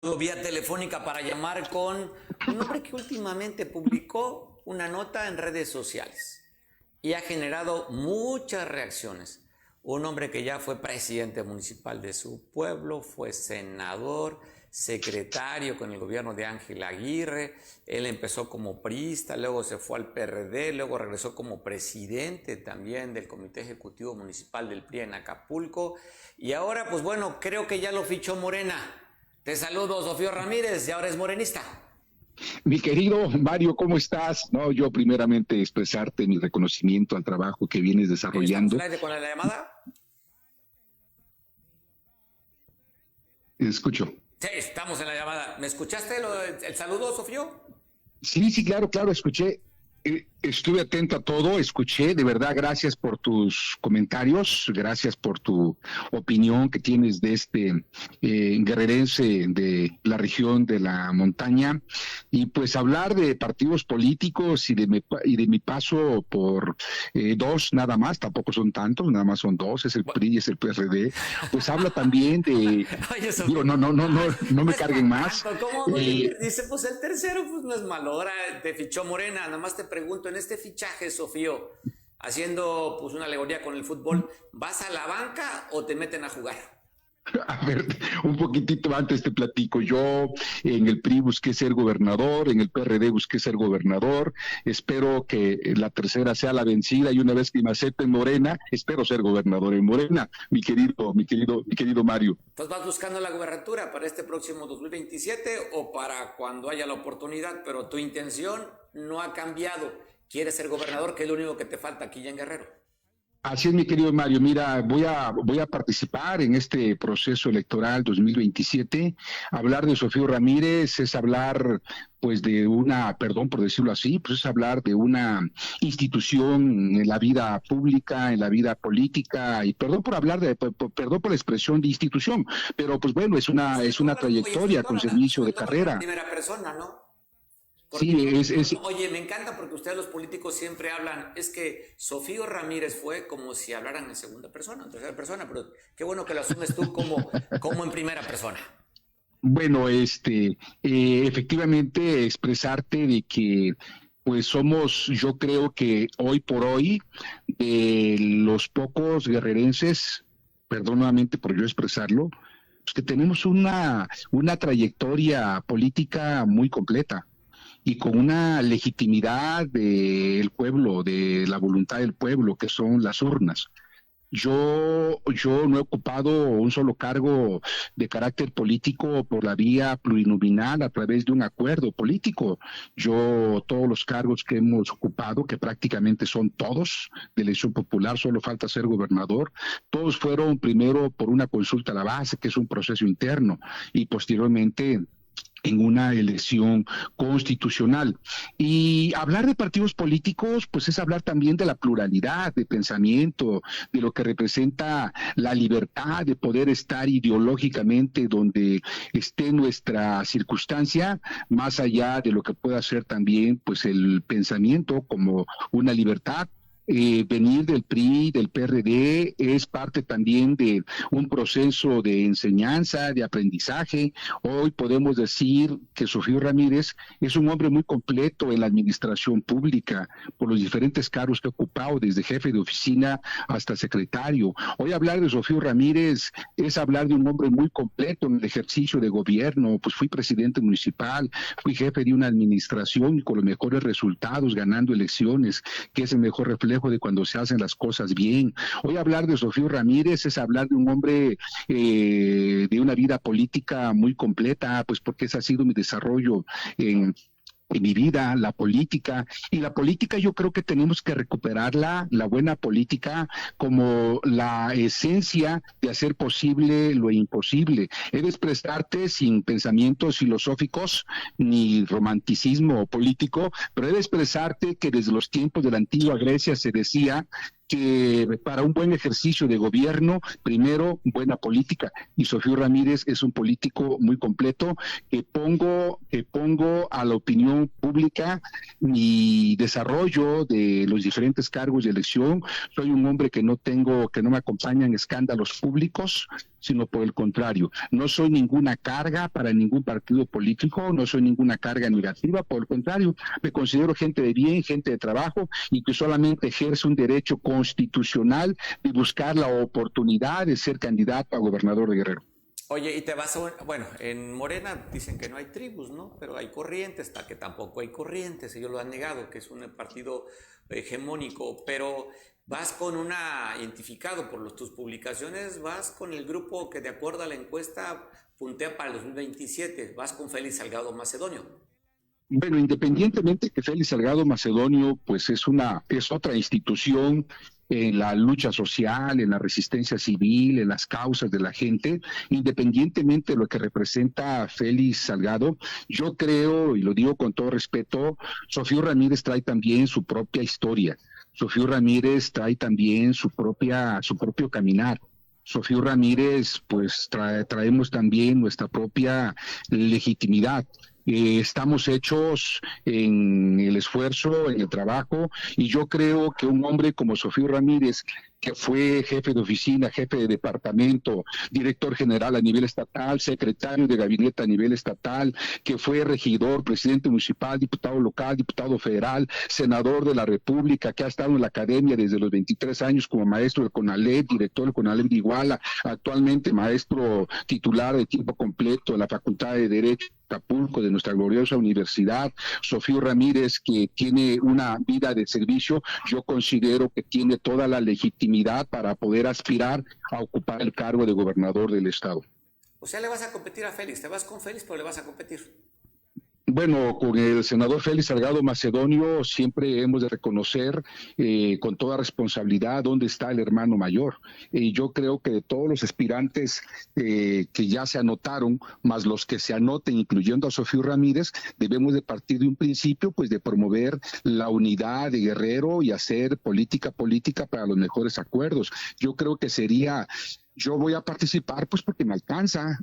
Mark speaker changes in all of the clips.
Speaker 1: Vía telefónica para llamar con un hombre que últimamente publicó una nota en redes sociales y ha generado muchas reacciones. Un hombre que ya fue presidente municipal de su pueblo, fue senador, secretario con el gobierno de Ángel Aguirre. Él empezó como priista, luego se fue al PRD, luego regresó como presidente también del Comité Ejecutivo Municipal del PRI en Acapulco. Y ahora, pues bueno, creo que ya lo fichó Morena. Te saludo, Sofío Ramírez, y ahora es morenista.
Speaker 2: Mi querido Mario, ¿cómo estás? No, yo primeramente expresarte mi reconocimiento al trabajo que vienes desarrollando.
Speaker 1: ¿Estamos al aire con la llamada?
Speaker 2: Escucho.
Speaker 1: Sí, estamos en la llamada. ¿Me escuchaste el saludo, Sofío?
Speaker 2: Sí, claro, escuché. Estuve atento a todo, escuché, de verdad, gracias por tus comentarios, gracias por tu opinión que tienes de este guerrerense de la región de la montaña, y pues hablar de partidos políticos y de mi paso por dos nada más, tampoco son tantos, nada más son dos, es el PRI y es el PRD, pues habla también de,
Speaker 1: Oye,
Speaker 2: digo, no me carguen más.
Speaker 1: ¿Cómo? Dice, pues el tercero, pues no es malo, ahora te fichó Morena, nada más te pregunto, en este fichaje, Sofío, haciendo pues una alegoría con el fútbol, ¿vas a la banca o te meten a jugar?
Speaker 2: A ver, un poquitito antes te platico. Yo en el PRI busqué ser gobernador, en el PRD busqué ser gobernador. Espero que la tercera sea la vencida y una vez que me acepten Morena, espero ser gobernador en Morena, mi querido Mario.
Speaker 1: Entonces vas buscando la gubernatura para este próximo 2027 o para cuando haya la oportunidad, pero tu intención no ha cambiado. Quieres ser gobernador, que es lo único que te falta aquí ya en Guerrero.
Speaker 2: Así es, mi querido Mario. Mira, voy a participar en este proceso electoral 2027. Hablar de Sofío Ramírez es hablar, pues, de una, perdón por decirlo así, pues es hablar de una institución en la vida pública, en la vida política, y perdón por hablar perdón por la expresión de institución, pero pues bueno, es una trayectoria con servicio de carrera.
Speaker 1: Primera persona, ¿no?
Speaker 2: Porque, sí,
Speaker 1: oye, me encanta porque ustedes los políticos siempre hablan, es que Sofío Ramírez fue como si hablaran en segunda persona, en tercera persona, pero qué bueno que lo asumes tú como en primera persona.
Speaker 2: Bueno, efectivamente expresarte de que pues somos, yo creo que hoy por hoy, los pocos guerrerenses, perdón nuevamente por yo expresarlo, pues que tenemos una trayectoria política muy completa y con una legitimidad del pueblo, de la voluntad del pueblo, que son las urnas. Yo no he ocupado un solo cargo de carácter político por la vía plurinominal a través de un acuerdo político. Todos los cargos que hemos ocupado, que prácticamente son todos de elección popular, solo falta ser gobernador, todos fueron primero por una consulta a la base, que es un proceso interno, y posteriormente en una elección constitucional. Y hablar de partidos políticos, pues es hablar también de la pluralidad de pensamiento, de lo que representa la libertad de poder estar ideológicamente donde esté nuestra circunstancia, más allá de lo que pueda ser también pues el pensamiento como una libertad. Venir del PRI, del PRD, es parte también de un proceso de enseñanza, de aprendizaje. Hoy podemos decir que Sofío Ramírez es un hombre muy completo en la administración pública, por los diferentes cargos que ha ocupado, desde jefe de oficina hasta secretario. Hoy hablar de Sofío Ramírez es hablar de un hombre muy completo en el ejercicio de gobierno. Pues fui presidente municipal, fui jefe de una administración y con los mejores resultados, ganando elecciones, que es el mejor reflejo de cuando se hacen las cosas bien. Hoy hablar de Sofío Ramírez es hablar de un hombre de una vida política muy completa, pues porque ese ha sido mi desarrollo en mi vida, la política. Y la política yo creo que tenemos que recuperarla, la buena política, como la esencia de hacer posible lo imposible. He de expresarte sin pensamientos filosóficos ni romanticismo político, pero he de expresarte que desde los tiempos de la antigua Grecia se decía que para un buen ejercicio de gobierno, primero, buena política. Y Sofío Ramírez es un político muy completo que pongo a la opinión pública mi desarrollo de los diferentes cargos de elección. Soy un hombre que no me acompañan escándalos públicos. sino por el contrario, no soy ninguna carga para ningún partido político, no soy ninguna carga negativa, por el contrario, me considero gente de bien, gente de trabajo y que solamente ejerce un derecho constitucional de buscar la oportunidad de ser candidato a gobernador de Guerrero.
Speaker 1: Oye, y te vas a... Bueno, en Morena dicen que no hay tribus, ¿no? Pero hay corrientes, tal que tampoco hay corrientes, ellos lo han negado, que es un partido hegemónico, pero vas con una, identificado por tus publicaciones, vas con el grupo que de acuerdo a la encuesta puntea para el 2027, vas con Félix Salgado Macedonio.
Speaker 2: Bueno, independientemente que Félix Salgado Macedonio, pues es otra institución en la lucha social, en la resistencia civil, en las causas de la gente, independientemente de lo que representa Félix Salgado, yo creo, y lo digo con todo respeto, Sofío Ramírez trae también su propia historia. Sofío Ramírez trae también su propio caminar. Sofío Ramírez, pues traemos también nuestra propia legitimidad. Estamos hechos en el esfuerzo, en el trabajo, y yo creo que un hombre como Sofío Ramírez, que fue jefe de oficina, jefe de departamento, director general a nivel estatal, secretario de gabinete a nivel estatal, que fue regidor, presidente municipal, diputado local, diputado federal, senador de la República, que ha estado en la academia desde los 23 años como maestro del CONALEP, director del CONALEP de Iguala, actualmente maestro titular de tiempo completo en la Facultad de Derecho Acapulco, de nuestra gloriosa universidad. Sofío Ramírez, que tiene una vida de servicio, yo considero que tiene toda la legitimidad para poder aspirar a ocupar el cargo de gobernador del estado.
Speaker 1: O sea, le vas a competir a Félix, te vas con Félix, pero le vas a competir.
Speaker 2: Bueno, con el senador Félix Salgado Macedonio siempre hemos de reconocer con toda responsabilidad dónde está el hermano mayor. Yo creo que de todos los aspirantes que ya se anotaron, más los que se anoten, incluyendo a Sofío Ramírez, debemos de partir de un principio, pues de promover la unidad de Guerrero y hacer política para los mejores acuerdos. Yo creo que sería... Yo voy a participar pues porque me alcanza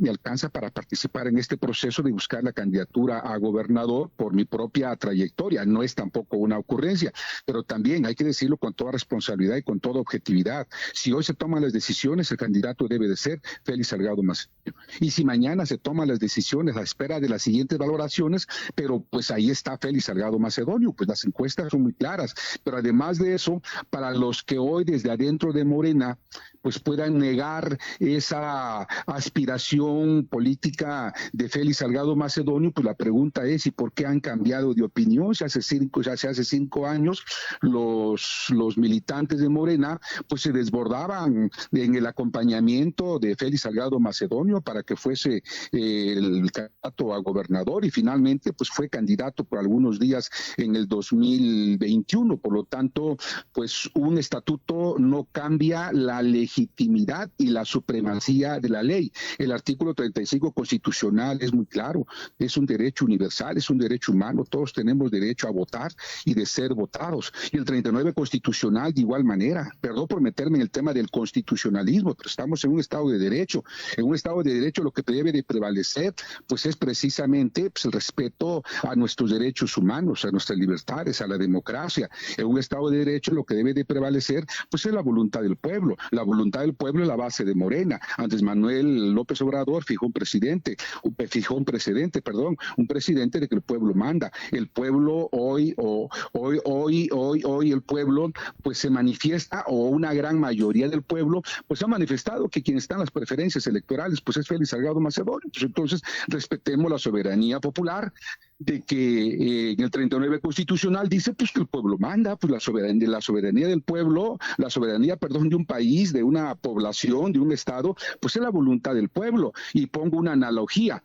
Speaker 2: para participar en este proceso de buscar la candidatura a gobernador por mi propia trayectoria. No es tampoco una ocurrencia, pero también hay que decirlo con toda responsabilidad y con toda objetividad. Si hoy se toman las decisiones, el candidato debe de ser Félix Salgado Macedonio. Y si mañana se toman las decisiones a espera de las siguientes valoraciones, pero pues ahí está Félix Salgado Macedonio, pues las encuestas son muy claras. Pero además de eso, para los que hoy desde adentro de Morena pues puedan negar esa aspiración política de Félix Salgado Macedonio, pues la pregunta es, ¿y por qué han cambiado de opinión? Si hace 5 años los militantes de Morena pues se desbordaban en el acompañamiento de Félix Salgado Macedonio para que fuese el candidato a gobernador, y finalmente pues fue candidato por algunos días en el 2021. Por lo tanto, pues un estatuto no cambia la legitimidad y la supremacía de la ley. El artículo 35 constitucional es muy claro, es un derecho universal, es un derecho humano, todos tenemos derecho a votar y de ser votados. Y el 39 constitucional de igual manera. Perdón por meterme en el tema del constitucionalismo, pero estamos en un estado de derecho. En un estado de derecho lo que debe de prevalecer pues es precisamente pues, el respeto a nuestros derechos humanos, a nuestras libertades, a la democracia. En un estado de derecho lo que debe de prevalecer pues es la voluntad del pueblo. La voluntad del pueblo es la base de Morena. Andrés Manuel López Obrador fijó un precedente de que el pueblo manda. El pueblo hoy el pueblo pues se manifiesta, o una gran mayoría del pueblo pues ha manifestado que quien está en las preferencias electorales pues es Félix Salgado Macedonio. Pues entonces respetemos la soberanía popular, de que en el 39 constitucional dice pues que el pueblo manda, pues la soberanía del pueblo, de un país, de una población, de un estado, pues es la voluntad del pueblo. Y pongo una analogía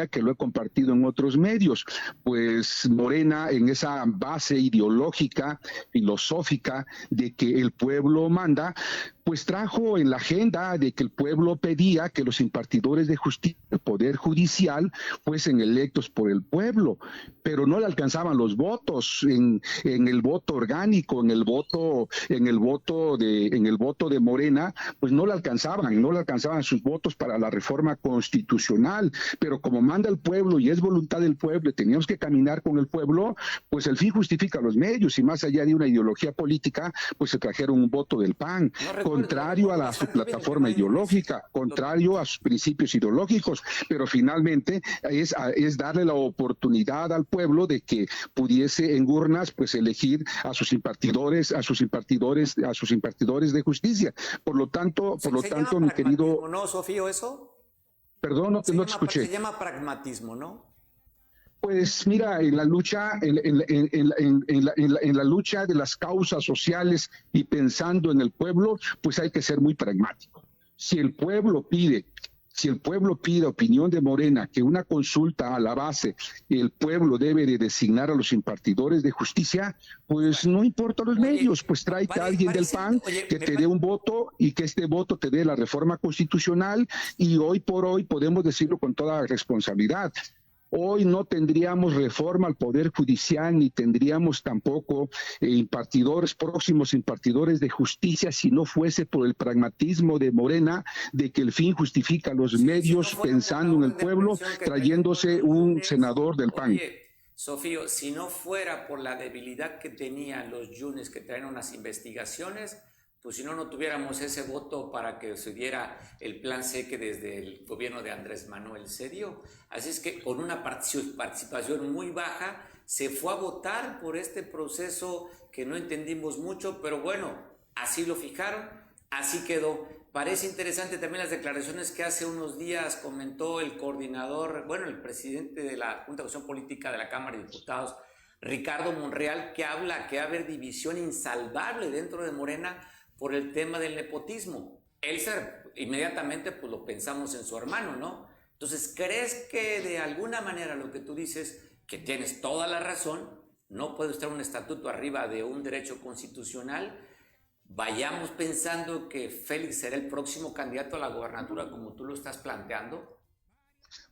Speaker 2: que lo he compartido en otros medios, pues Morena, en esa base ideológica, filosófica de que el pueblo manda, pues trajo en la agenda de que el pueblo pedía que los impartidores de justicia, el Poder Judicial, fuesen electos por el pueblo, pero no le alcanzaban los votos en el voto orgánico, en el voto de Morena, pues no le alcanzaban sus votos para la reforma constitucional, pero como manda el pueblo y es voluntad del pueblo y teníamos que caminar con el pueblo, pues el fin justifica los medios, y más allá de una ideología política, pues se trajeron un voto del PAN.
Speaker 1: No
Speaker 2: contrario a su plataforma ideológica, contrario a sus principios ideológicos, pero finalmente es darle la oportunidad al pueblo de que pudiese en urnas pues elegir a sus impartidores de justicia. Por lo tanto, mi querido,
Speaker 1: ¿no, Sofío, eso?
Speaker 2: Perdón, no te escuché.
Speaker 1: Se llama pragmatismo, ¿no?
Speaker 2: Pues mira, en la lucha, en la lucha de las causas sociales y pensando en el pueblo, pues hay que ser muy pragmático. Si el pueblo pide opinión de Morena, que una consulta a la base, el pueblo debe de designar a los impartidores de justicia, pues no importa los medios, pues tráete a alguien del PAN que te dé un voto y que este voto te dé la reforma constitucional, y hoy por hoy podemos decirlo con toda responsabilidad. Hoy no tendríamos reforma al Poder Judicial, ni tendríamos tampoco próximos impartidores de justicia, si no fuese por el pragmatismo de Morena, de que el fin justifica los medios, pensando en el pueblo, trayéndose un senador del PAN.
Speaker 1: Oye, Sofío, si no fuera por la debilidad que tenían los Yunes que traen unas investigaciones, pues si no tuviéramos ese voto para que se diera el plan C que desde el gobierno de Andrés Manuel se dio. Así es que con una participación muy baja se fue a votar por este proceso que no entendimos mucho, pero bueno, así lo fijaron, así quedó. Parece interesante también las declaraciones que hace unos días comentó el el presidente de la Junta de Acción Política de la Cámara de Diputados, Ricardo Monreal, que habla que va a haber división insalvable dentro de Morena por el tema del nepotismo. Inmediatamente pues lo pensamos en su hermano, ¿no? Entonces, ¿crees que de alguna manera lo que tú dices, que tienes toda la razón, no puede estar un estatuto arriba de un derecho constitucional? Vayamos pensando que Félix será el próximo candidato a la gobernatura como tú lo estás planteando.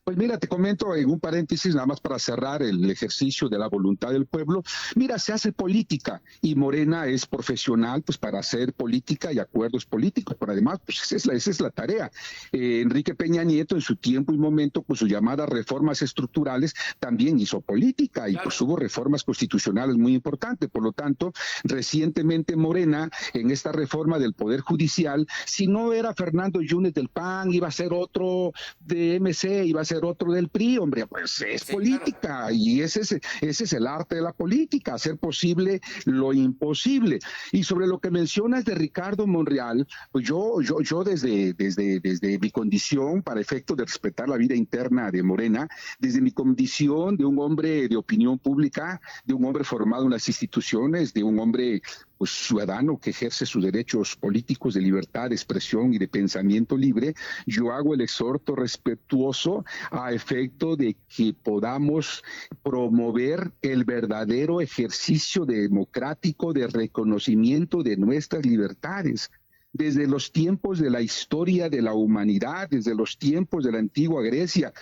Speaker 2: Pues mira, te comento en un paréntesis nada más para cerrar el ejercicio de la voluntad del pueblo. Mira, se hace política y Morena es profesional pues para hacer política y acuerdos políticos, pero además pues esa es la tarea. Enrique Peña Nieto en su tiempo y momento con sus llamadas reformas estructurales también hizo política y pues hubo reformas constitucionales muy importantes. Por lo tanto, recientemente Morena en esta reforma del Poder Judicial, si no era Fernando Yunes del PAN, iba a ser otro de MC, iba a ser otro del PRI, hombre, pues es política, claro. Y ese es el arte de la política, hacer posible lo imposible. Y sobre lo que mencionas de Ricardo Monreal, pues yo desde mi condición, para efecto de respetar la vida interna de Morena, desde mi condición de un hombre de opinión pública, de un hombre formado en las instituciones, de un hombre pues ciudadano que ejerce sus derechos políticos de libertad de expresión y de pensamiento libre, yo hago el exhorto respetuoso a efecto de que podamos promover el verdadero ejercicio democrático de reconocimiento de nuestras libertades. Desde los tiempos de la historia de la humanidad, desde los tiempos de la antigua Grecia,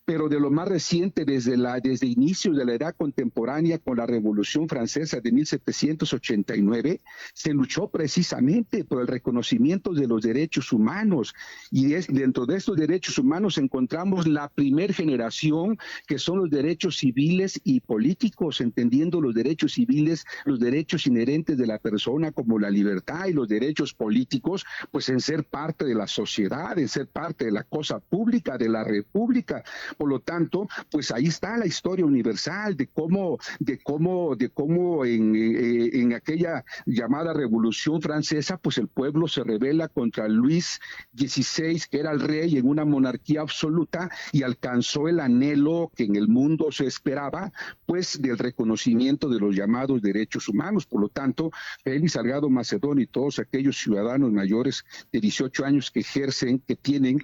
Speaker 2: pero de lo más reciente, desde inicios de la edad contemporánea con la Revolución Francesa de 1789, se luchó precisamente por el reconocimiento de los derechos humanos, y dentro de estos derechos humanos encontramos la primer generación, que son los derechos civiles y políticos, entendiendo los derechos civiles, los derechos inherentes de la persona como la libertad, y los derechos políticos, pues en ser parte de la sociedad, en ser parte de la cosa pública, de la república. Por lo tanto, pues ahí está la historia universal de cómo en aquella llamada Revolución Francesa, pues el pueblo se rebela contra Luis XVI, que era el rey en una monarquía absoluta, y alcanzó el anhelo que en el mundo se esperaba, pues del reconocimiento de los llamados derechos humanos. Por lo tanto, Félix Salgado Macedonio y todos aquellos ciudadanos mayores de 18 años que ejercen, que tienen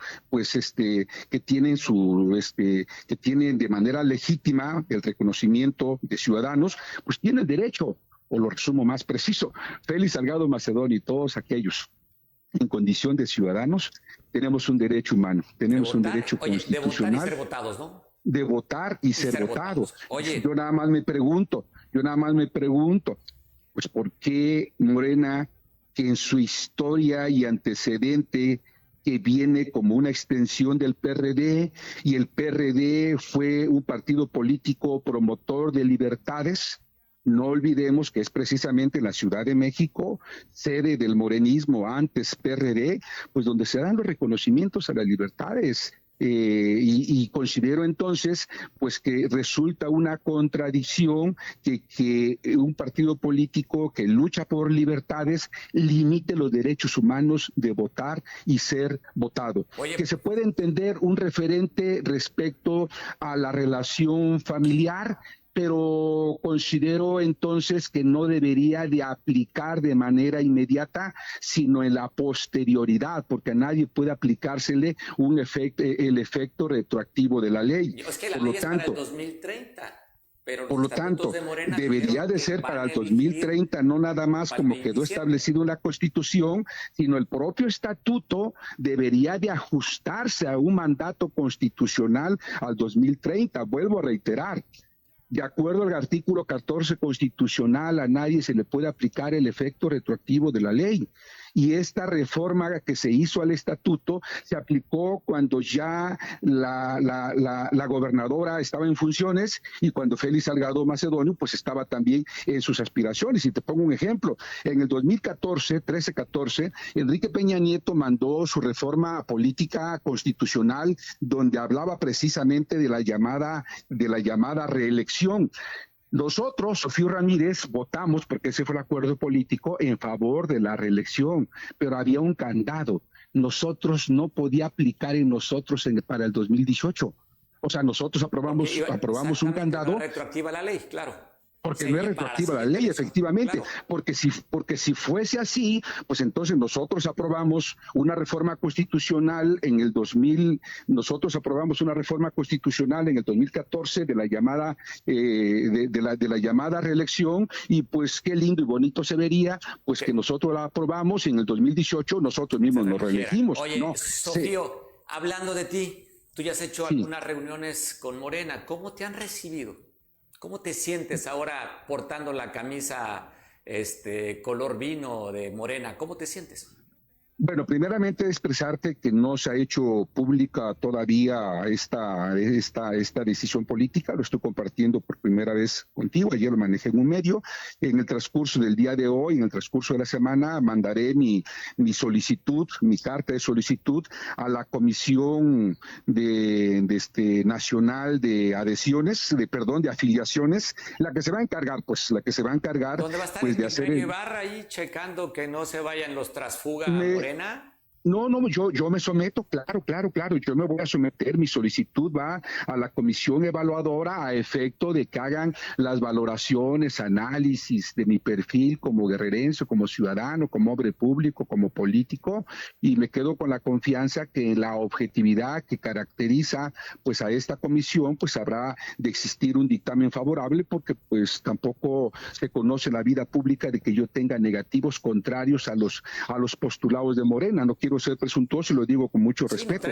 Speaker 2: que tienen de manera legítima el reconocimiento de ciudadanos, pues tienen derecho, o lo resumo más preciso, Félix Salgado Macedonio y todos aquellos en condición de ciudadanos, tenemos un derecho humano, tenemos un derecho constitucional.
Speaker 1: De votar y ser votados, ¿no?
Speaker 2: De votar y ser votados.
Speaker 1: Oye,
Speaker 2: yo nada más me pregunto, pues ¿por qué Morena, que en su historia y antecedente, que viene como una extensión del PRD, y el PRD fue un partido político promotor de libertades, No olvidemos que es precisamente en la Ciudad de México, sede del morenismo, antes PRD, pues donde se dan los reconocimientos a las libertades. Y considero entonces pues que resulta una contradicción que un partido político que lucha por libertades limite los derechos humanos de votar y ser votado.
Speaker 1: Oye,
Speaker 2: que se puede entender un referente respecto a la relación familiar, pero considero entonces que no debería de aplicar de manera inmediata, sino en la posterioridad, porque a nadie puede aplicársele el efecto retroactivo de la ley.
Speaker 1: Es que la ley es para el 2030. Pero
Speaker 2: por lo tanto, debería de ser para el 2030, no nada más como quedó establecido en la Constitución, sino el propio estatuto debería de ajustarse a un mandato constitucional al 2030. Vuelvo a reiterar. De acuerdo al artículo 14 constitucional, a nadie se le puede aplicar el efecto retroactivo de la ley. Y esta reforma que se hizo al estatuto se aplicó cuando ya la gobernadora estaba en funciones y cuando Félix Salgado Macedonio pues estaba también en sus aspiraciones. Y te pongo un ejemplo. En el 2014, 13-14, Enrique Peña Nieto mandó su reforma política constitucional donde hablaba precisamente de la llamada reelección. Nosotros, Sofío Ramírez, votamos, porque ese fue el acuerdo político, en favor de la reelección, pero había un candado. Nosotros no podía aplicar en nosotros para el 2018. O sea, nosotros aprobamos un candado.
Speaker 1: No retroactiva la ley, claro.
Speaker 2: Porque no es retroactiva la ley, efectivamente. Claro. Porque si fuese así, pues entonces nosotros aprobamos una reforma constitucional en el 2000, nosotros aprobamos una reforma constitucional en el 2014 de la llamada de la llamada reelección, y pues qué lindo y bonito se vería, pues que nosotros la aprobamos y en el 2018 nosotros mismos nos reelegimos.
Speaker 1: Oye, no, Sofío, hablando de ti, tú ya has hecho algunas reuniones con Morena, ¿cómo te han recibido? ¿Cómo te sientes ahora portando la camisa color vino de Morena? ¿Cómo te sientes?
Speaker 2: Bueno, primeramente expresarte que no se ha hecho pública todavía esta decisión política. Lo estoy compartiendo por primera vez contigo. Ayer lo manejé en un medio. En el transcurso del día de hoy, en el transcurso de la semana, mandaré mi solicitud, mi carta de solicitud a la Comisión Nacional de Adhesiones, de afiliaciones, la que se va a encargar,
Speaker 1: ¿Dónde va a estar
Speaker 2: pues, de hacer
Speaker 1: Ibarra ahí checando que no se vayan los transfugas? No,
Speaker 2: yo me someto, claro, yo me voy a someter, mi solicitud va a la comisión evaluadora a efecto de que hagan las valoraciones, análisis de mi perfil como guerrerense, como ciudadano, como hombre público, como político, y me quedo con la confianza que en la objetividad que caracteriza pues a esta comisión, pues habrá de existir un dictamen favorable, porque pues tampoco se conoce la vida pública de que yo tenga negativos contrarios a los postulados de Morena. No quiero ser presuntuoso y lo digo con mucho respeto.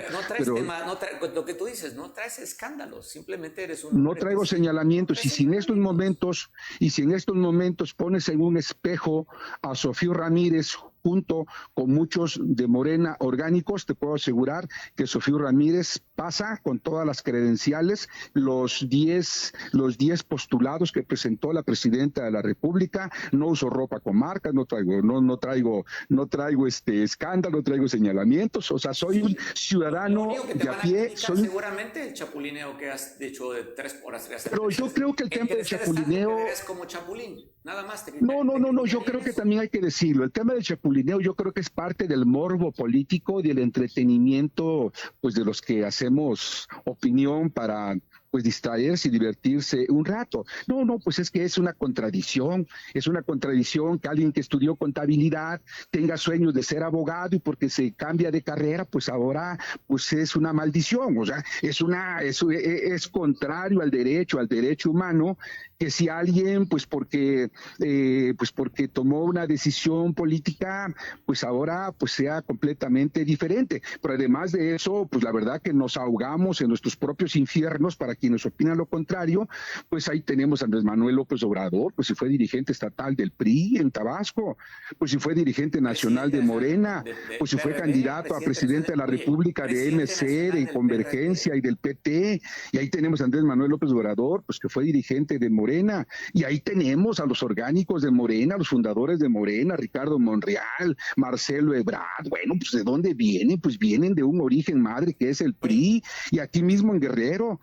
Speaker 1: Lo que tú dices, no traes escándalos, simplemente eres un...
Speaker 2: No traigo señalamientos, y si en estos momentos pones en un espejo a Sofío Ramírez junto con muchos de Morena orgánicos, te puedo asegurar que Sofío Ramírez pasa con todas las credenciales los 10 postulados que presentó la presidenta de la República. No uso ropa con marcas, no traigo escándalo, no traigo señalamientos, o sea, soy un ciudadano de a pie.
Speaker 1: Seguramente el chapulineo que has dicho de 3 horas.
Speaker 2: Pero yo creo que el tema del chapulineo...
Speaker 1: Eres como chapulín, nada más.
Speaker 2: No, yo creo que también hay que decirlo. El tema del chapulineo yo creo que es parte del morbo político y del entretenimiento, pues de los que hacemos opinión para pues distraerse y divertirse un rato. No, pues es que es una contradicción que alguien que estudió contabilidad tenga sueños de ser abogado y porque se cambia de carrera, pues ahora pues es una maldición. O sea, es contrario al derecho humano, que si alguien pues porque tomó una decisión política, pues ahora pues sea completamente diferente. Pero además de eso, pues la verdad que nos ahogamos en nuestros propios infiernos para quienes opinan lo contrario, pues ahí tenemos a Andrés Manuel López Obrador, pues si fue dirigente estatal del PRI en Tabasco, pues si fue dirigente nacional de Morena, pues si fue candidato a presidente de la República de MC, de Convergencia y del PT, y ahí tenemos a Andrés Manuel López Obrador, pues que fue dirigente de Morena, y ahí tenemos a los orgánicos de Morena, los fundadores de Morena, Ricardo Monreal, Marcelo Ebrard. Bueno, pues ¿de dónde vienen? Pues vienen de un origen madre que es el PRI, y aquí mismo en Guerrero,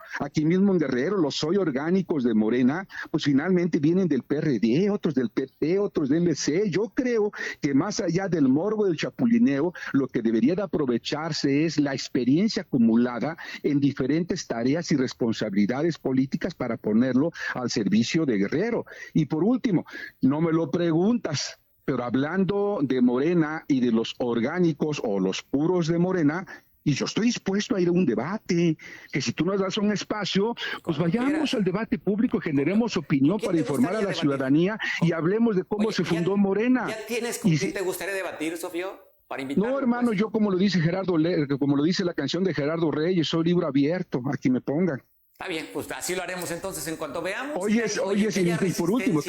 Speaker 2: los hoy orgánicos de Morena, pues finalmente vienen del PRD, otros del PT, otros del MC. Yo creo que más allá del morbo del chapulineo, lo que debería de aprovecharse es la experiencia acumulada en diferentes tareas y responsabilidades políticas para ponerlo al servicio de Guerrero. Y por último, no me lo preguntas, pero hablando de Morena y de los orgánicos o los puros de Morena, y yo estoy dispuesto a ir a un debate, que si tú nos das un espacio, pues vayamos al debate público, generemos opinión para informar a la ciudadanía y hablemos de cómo se fundó Morena.
Speaker 1: ¿Ya tienes con quién te gustaría debatir, Sofío? Para invitarlo,
Speaker 2: no, hermano, pues, yo como lo dice como lo dice la canción de Gerardo Reyes, soy libro abierto, a quien me pongan.
Speaker 1: Está bien, pues así lo haremos entonces en cuanto veamos.
Speaker 2: Y por último,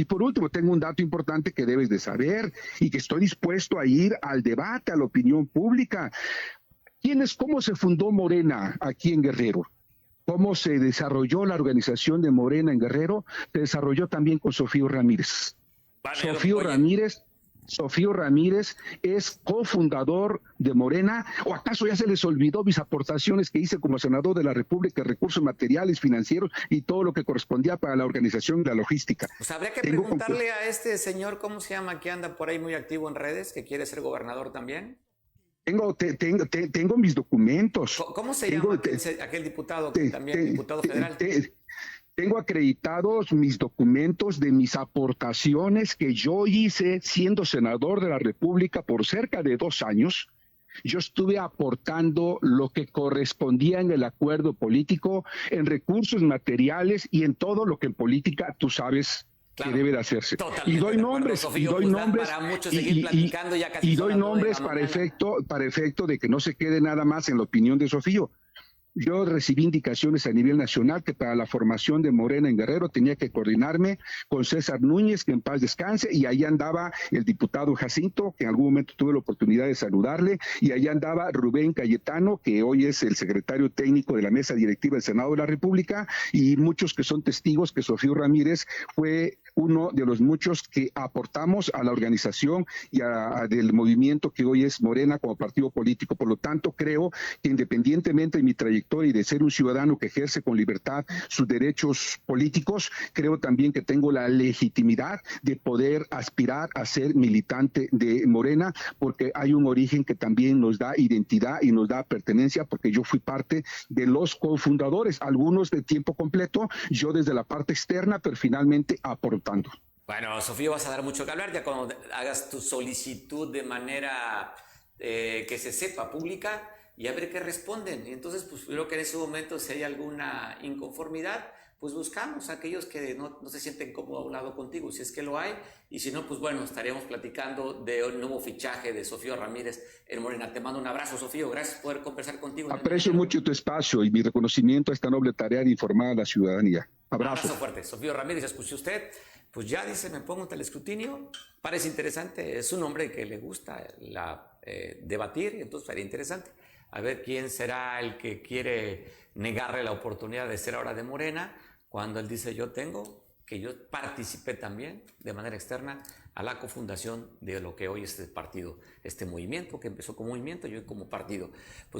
Speaker 2: por último, tengo un dato importante que debes de saber y que estoy dispuesto a ir al debate, a la opinión pública. ¿Cómo se fundó Morena aquí en Guerrero? ¿Cómo se desarrolló la organización de Morena en Guerrero? Se desarrolló también con Sofío Ramírez. Sofío Ramírez es cofundador de Morena, ¿o acaso ya se les olvidó mis aportaciones que hice como senador de la República, recursos materiales, financieros y todo lo que correspondía para la organización y la logística?
Speaker 1: Pues habría que preguntarle a este señor, ¿cómo se llama? Que anda por ahí muy activo en redes, que quiere ser gobernador también.
Speaker 2: Tengo mis documentos.
Speaker 1: ¿Cómo se llama aquel diputado, que también diputado federal?
Speaker 2: Tengo acreditados mis documentos de mis aportaciones que yo hice siendo senador de la República por cerca de 2 años. Yo estuve aportando lo que correspondía en el acuerdo político, en recursos materiales y en todo lo que en política tú sabes que debe de hacerse. Y doy nombres, para efecto de que no se quede nada más en la opinión de Sofío. Yo recibí indicaciones a nivel nacional que para la formación de Morena en Guerrero tenía que coordinarme con César Núñez, que en paz descanse, y ahí andaba el diputado Jacinto, que en algún momento tuve la oportunidad de saludarle, y ahí andaba Rubén Cayetano, que hoy es el secretario técnico de la mesa directiva del Senado de la República, y muchos que son testigos que Sofío Ramírez fue uno de los muchos que aportamos a la organización y del movimiento que hoy es Morena como partido político. Por lo tanto, creo que independientemente de mi trayectoria y de ser un ciudadano que ejerce con libertad sus derechos políticos, creo también que tengo la legitimidad de poder aspirar a ser militante de Morena, porque hay un origen que también nos da identidad y nos da pertenencia, porque yo fui parte de los cofundadores, algunos de tiempo completo, yo desde la parte externa, pero finalmente aportando.
Speaker 1: Bueno, Sofío, vas a dar mucho que hablar ya cuando hagas tu solicitud de manera que se sepa pública, y a ver qué responden. Y entonces, pues creo que en ese momento, si hay alguna inconformidad, pues buscamos a aquellos que no se sienten cómodos a un lado contigo, si es que lo hay, y si no, pues bueno, estaríamos platicando de un nuevo fichaje de Sofío Ramírez en Morena. Te mando un abrazo, Sofío, gracias por poder conversar contigo.
Speaker 2: Aprecio mucho tu espacio y mi reconocimiento a esta noble tarea de informar a la ciudadanía. Abrazo
Speaker 1: fuerte. Sofío Ramírez, escuché usted, pues ya dice, me pongo ante el escrutinio, parece interesante, es un hombre que le gusta debatir, y entonces sería interesante. A ver quién será el que quiere negarle la oportunidad de ser ahora de Morena, cuando él dice yo participé también de manera externa a la cofundación de lo que hoy es este partido, este movimiento que empezó como movimiento y hoy como partido. Pues